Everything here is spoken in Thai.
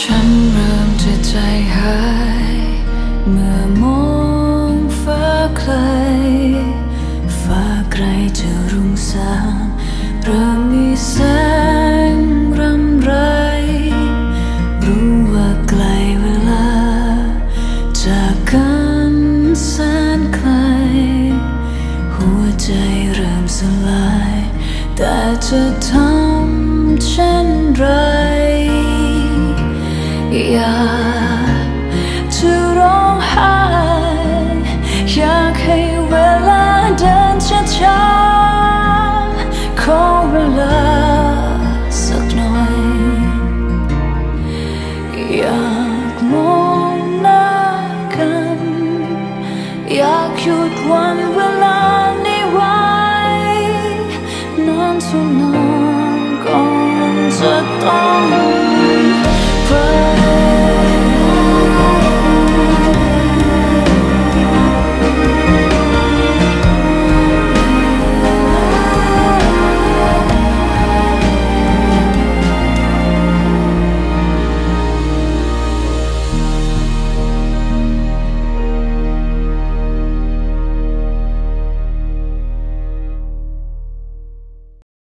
ฉันเริ่มจะใจหายเมื่อมองฟ้าไกลฟ้าไกลจะรุ่งสางเริ่มมีแสงรำไรรู้ว่าไกลเวลาจากกันแสนไกลหัวใจเริ่มสลายแต่จะทำเช่นไรอยาก